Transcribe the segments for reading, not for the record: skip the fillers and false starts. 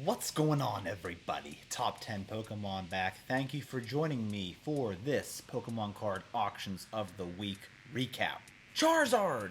What's going on, everybody? Top 10 Pokemon back. Thank you for joining me for this Pokemon Card Auctions of the Week recap. Charizard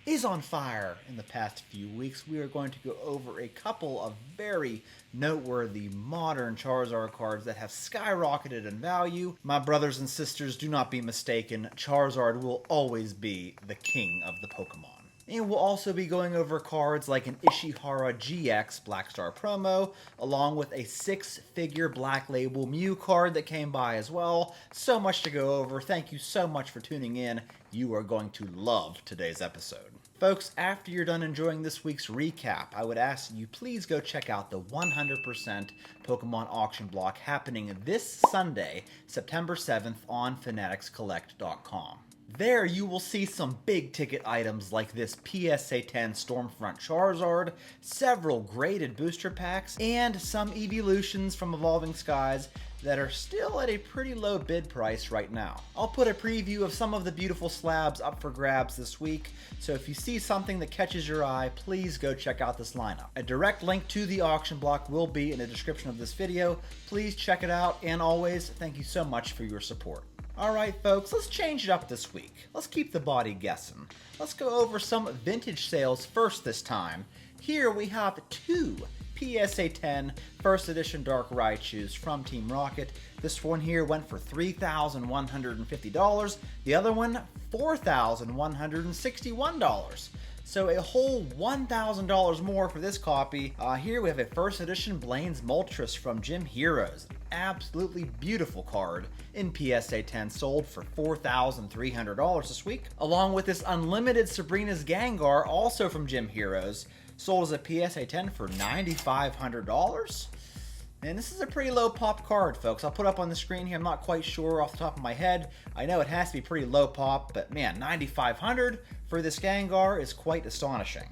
is on fire. In the past few weeks, we are going to go over a couple of very noteworthy modern Charizard cards that have skyrocketed in value. My brothers and sisters, do not be mistaken. Charizard will always be the king of the Pokemon. And we'll also be going over cards like an Ishihara GX Black Star promo, along with a 6-figure Black Label Mew card that came by as well. So much to go over. Thank you so much for tuning in. You are going to love today's episode. Folks, after you're done enjoying this week's recap, I would ask you please go check out the 100% Pokemon auction block happening this Sunday, September 7th on fanaticscollect.com. There you will see some big ticket items like this PSA 10 Stormfront Charizard, several graded booster packs, and some evolutions from Evolving Skies that are still at a pretty low bid price right now. I'll put a preview of some of the beautiful slabs up for grabs this week, so if you see something that catches your eye, please go check out this lineup. A direct link to the auction block will be in the description of this video. Please check it out, and always, thank you so much for your support. Alright folks, let's change it up this week. Let's keep the body guessing. Let's go over some vintage sales first this time. Here we have two PSA 10 First Edition Dark Raichus from Team Rocket. This one here went for $3,150. The other one, $4,161. So a whole $1,000 more for this copy. Here we have a First Edition Blaine's Moltres from Gym Heroes. Absolutely beautiful card in PSA 10, sold for $4,300 this week. Along with this Unlimited Sabrina's Gengar, also from Gym Heroes, sold as a PSA 10 for $9,500. And this is a pretty low pop card, folks. I'll put up on the screen here. I'm not quite sure off the top of my head. I know it has to be pretty low pop, but man, $9,500 for this Gengar is quite astonishing.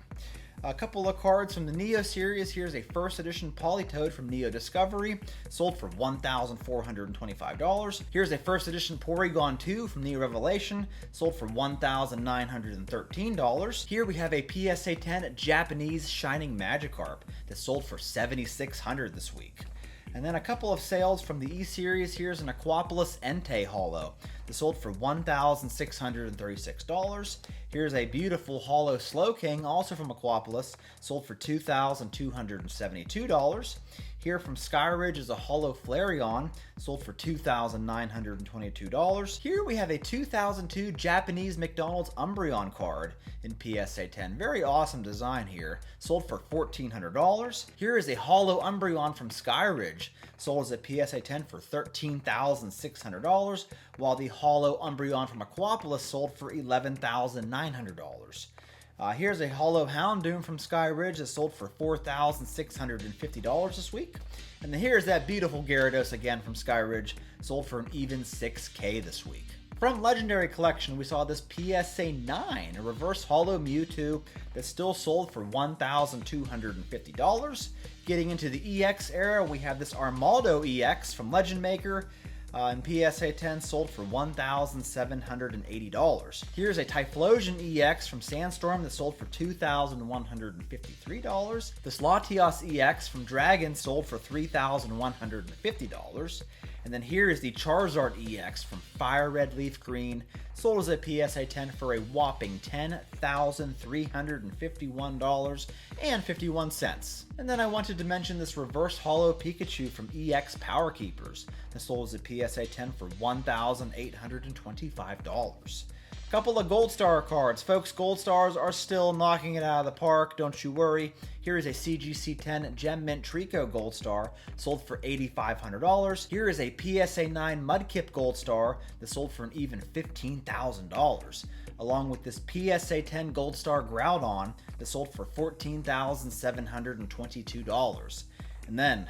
A couple of cards from the Neo series. Here's a First Edition Politoed from Neo Discovery, sold for $1,425. Here's a First Edition Porygon 2 from Neo Revelation, sold for $1,913. Here we have a PSA 10 Japanese Shining Magikarp that sold for $7,600 this week. And then a couple of sales from the E-Series. Here's an Aquapolis Entei Holo that sold for $1,636. Here's a beautiful Holo Slowking, also from Aquapolis, sold for $2,272. Here from Skyridge is a Holo Flareon, sold for $2,922. Here we have a 2002 Japanese McDonald's Umbreon card in PSA 10. Very awesome design here, sold for $1,400. Here is a Holo Umbreon from Skyridge, sold as a PSA 10 for $13,600, while the Holo Umbreon from Aquapolis sold for $11,900. Here's a Holo Houndoom from Skyridge that sold for $4,650 this week. And then here's that beautiful Gyarados again from Skyridge, sold for an even $6,000 this week. From Legendary Collection, we saw this PSA 9, a Reverse Holo Mewtwo that still sold for $1,250. Getting into the EX era, we have this Armaldo EX from Legend Maker, in PSA 10, sold for $1,780. Here's a Typhlosion EX from Sandstorm that sold for $2,153. This Latios EX from Dragon sold for $3,150. And then here is the Charizard EX from Fire Red Leaf Green, sold as a PSA 10 for a whopping $10,351.51. And then I wanted to mention this Reverse Holo Pikachu from EX Power Keepers that sold as a PSA 10 for $1,825. Couple of Gold Star cards. Folks, Gold Stars are still knocking it out of the park, don't you worry. Here is a CGC 10 Gem Mint Trico Gold Star, sold for $8,500. Here is a PSA 9 Mudkip Gold Star that sold for an even $15,000. Along with this PSA 10 Gold Star Groudon that sold for $14,722. And then,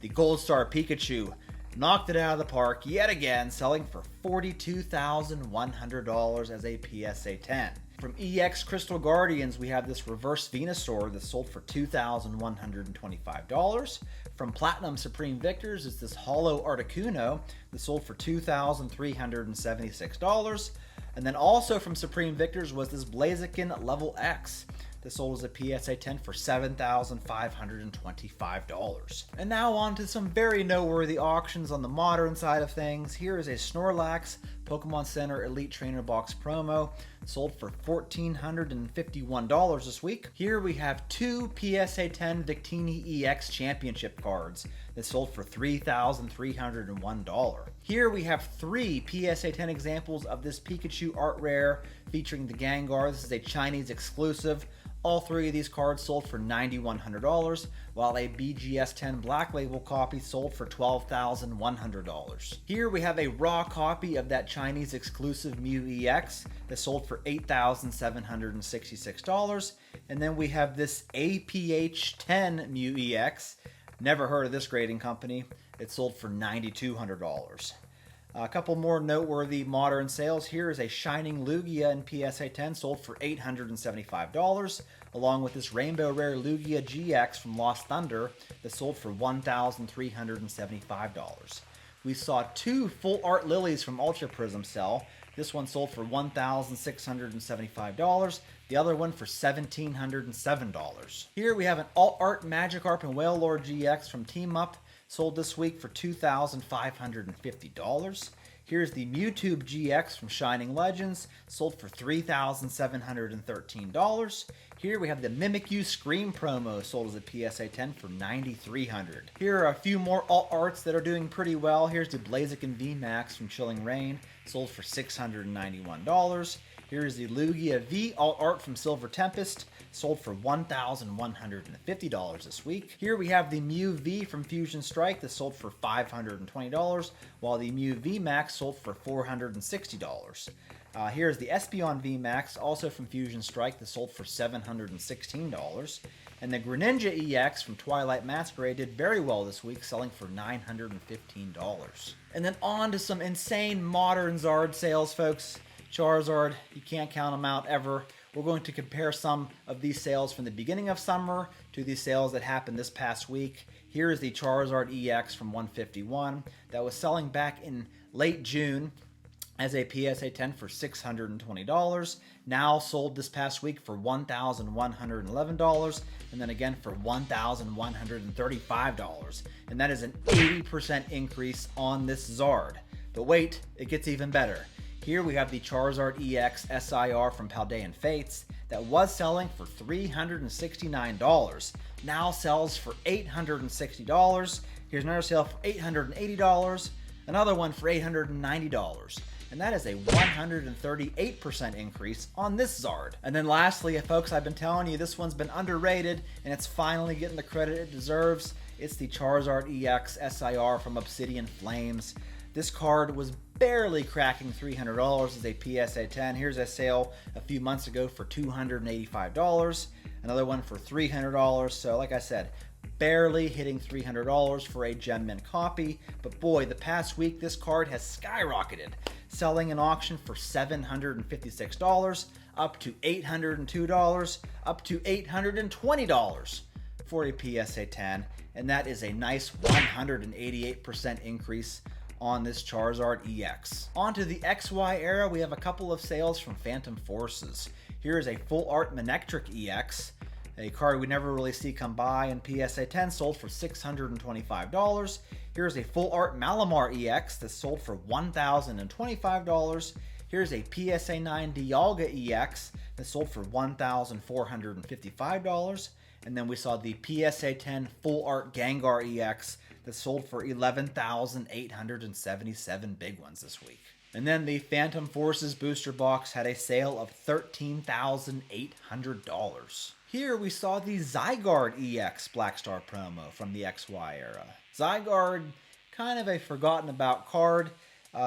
the Gold Star Pikachu knocked it out of the park yet again, selling for $42,100 as a PSA 10. From EX Crystal Guardians, we have this Reverse Venusaur that sold for $2,125. From Platinum Supreme Victors is this Holo Articuno that sold for $2,376. And then also from Supreme Victors was this Blaziken Level X that sold as a PSA 10 for $7,525. And now on to some very noteworthy auctions on the modern side of things. Here is a Snorlax Pokemon Center Elite Trainer Box promo, sold for $1,451 this week. Here we have two PSA 10 Victini EX Championship cards that sold for $3,301. Here we have three PSA 10 examples of this Pikachu Art Rare featuring the Gengar. This is a Chinese exclusive. All three of these cards sold for $9,100, while a BGS 10 Black Label copy sold for $12,100. Here we have a raw copy of that Chinese exclusive Mew EX that sold for $8,766. And then we have this APH 10 Mew EX. Never heard of this grading company. It sold for $9,200. A couple more noteworthy modern sales. Here is a Shining Lugia in PSA 10 sold for $875, along with this Rainbow Rare Lugia GX from Lost Thunder that sold for $1,375. We saw two Full Art Lilies from Ultra Prism sell. This one sold for $1,675. The other one for $1,707. Here we have an Alt Art Magikarp and Wailord GX from Team Up, sold this week for $2,550. Here's the Mewtwo GX from Shining Legends, sold for $3,713. Here we have the Mimikyu Scream promo, sold as a PSA 10 for $9,300. Here are a few more alt arts that are doing pretty well. Here's the Blaziken VMAX from Chilling Reign, sold for $691. Here's the Lugia V alt art from Silver Tempest, sold for $1,150 this week. Here we have the Mew V from Fusion Strike that sold for $520, while the Mew V Max sold for $460. Here's the Espeon V Max, also from Fusion Strike, that sold for $716. And the Greninja EX from Twilight Masquerade did very well this week, selling for $915. And then on to some insane modern Zard sales, folks. Charizard, you can't count them out ever. We're going to compare some of these sales from the beginning of summer to these sales that happened this past week. Here is the Charizard EX from 151 that was selling back in late June as a PSA 10 for $620. Now sold this past week for $1,111, and then again for $1,135. And that is an 80% increase on this Zard. But wait, it gets even better. Here we have the Charizard EX SIR from Paldean Fates that was selling for $369. Now sells for $860. Here's another sale for $880. Another one for $890. And that is a 138% increase on this Zard. And then lastly, folks, I've been telling you this one's been underrated and it's finally getting the credit it deserves. It's the Charizard EX SIR from Obsidian Flames. This card was barely cracking $300 as a PSA 10. Here's a sale a few months ago for $285. Another one for $300. So like I said, barely hitting $300 for a Gem Mint copy. But boy, the past week this card has skyrocketed, selling in auction for $756, up to $802, up to $820 for a PSA 10. And that is a nice 188% increase on this Charizard EX. On to the XY era, we have a couple of sales from Phantom Forces. Here is a Full Art Manectric EX, a card we never really see come by, and PSA 10 sold for $625. Here's a Full Art Malamar EX that sold for $1,025. Here's a PSA 9 Dialga EX that sold for $1,455. And then we saw the PSA 10 Full Art Gengar EX that sold for $11,877 big ones this week. And then the Phantom Forces booster box had a sale of $13,800. Here we saw the Zygarde EX Black Star promo from the XY era. Zygarde, kind of a forgotten about card,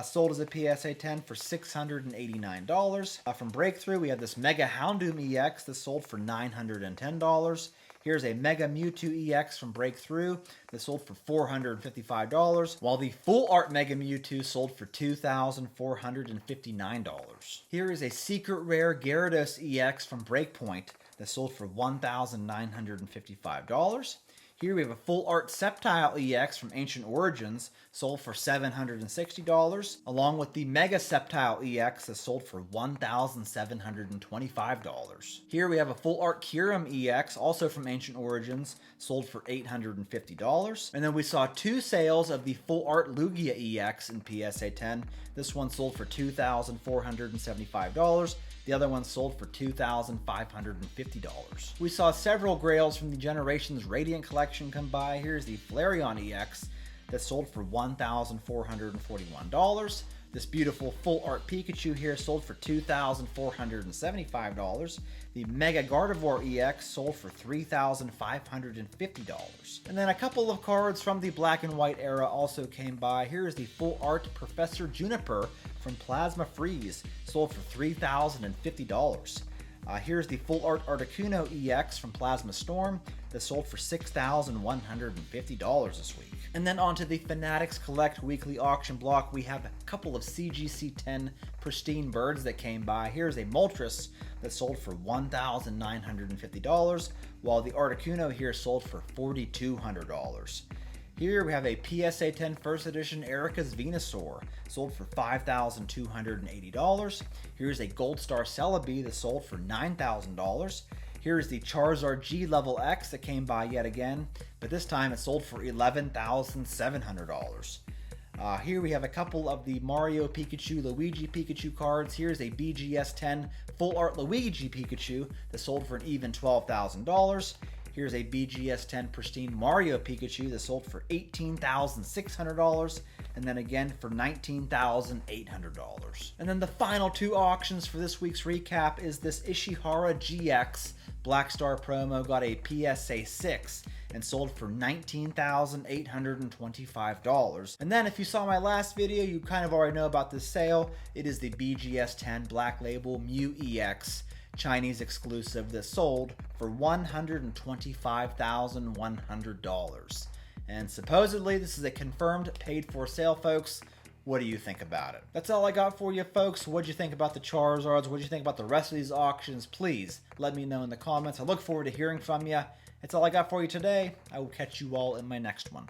sold as a PSA 10 for $689. From Breakthrough, we have this Mega Houndoom EX that sold for $910. Here's a Mega Mewtwo EX from Breakthrough that sold for $455, while the Full Art Mega Mewtwo sold for $2,459. Here is a Secret Rare Gyarados EX from Breakpoint that sold for $1,955. Here we have a full art Sceptile EX from Ancient Origins, sold for $760, along with the Mega Sceptile EX that sold for $1,725. Here we have a full art Kyurem EX, also from Ancient Origins, sold for $850. And then we saw two sales of the full art Lugia EX in PSA 10. This one sold for $2,475. The other one sold for $2,550. We saw several grails from the Generations Radiant collection come by. Here's the Flareon EX that sold for $1,441. This beautiful full art Pikachu here sold for $2,475. The Mega Gardevoir EX sold for $3,550. And then a couple of cards from the black and white era also came by. Here is the full art Professor Juniper from Plasma Freeze, sold for $3,050. Here's the full art Articuno EX from Plasma Storm that sold for $6,150 this week. And then onto the Fanatics Collect weekly auction block, we have a couple of CGC 10 pristine birds that came by. Here's a Moltres that sold for $1,950, while the Articuno here sold for $4,200. Here we have a PSA 10 First Edition Erica's Venusaur, sold for $5,280. Here's a Gold Star Celebi that sold for $9,000. Here's the Charizard G Level X that came by yet again, but this time it sold for $11,700. Here we have a couple of the Mario Pikachu, Luigi Pikachu cards. Here's a BGS 10 Full Art Luigi Pikachu that sold for an even $12,000. Here's a BGS 10 Pristine Mario Pikachu that sold for $18,600, and then again for $19,800. And then the final two auctions for this week's recap is this Ishihara GX Black Star promo got a PSA 6 and sold for $19,825. And then if you saw my last video, you kind of already know about this sale. It is the BGS 10 Black Label Mew EX Chinese exclusive that sold for $125,100. And supposedly this is a confirmed paid for sale, folks. What do you think about it? That's all I got for you, folks. What'd you think about the Charizards? What'd you think about the rest of these auctions? Please let me know in the comments. I look forward to hearing from you. That's all I got for you today. I will catch you all in my next one.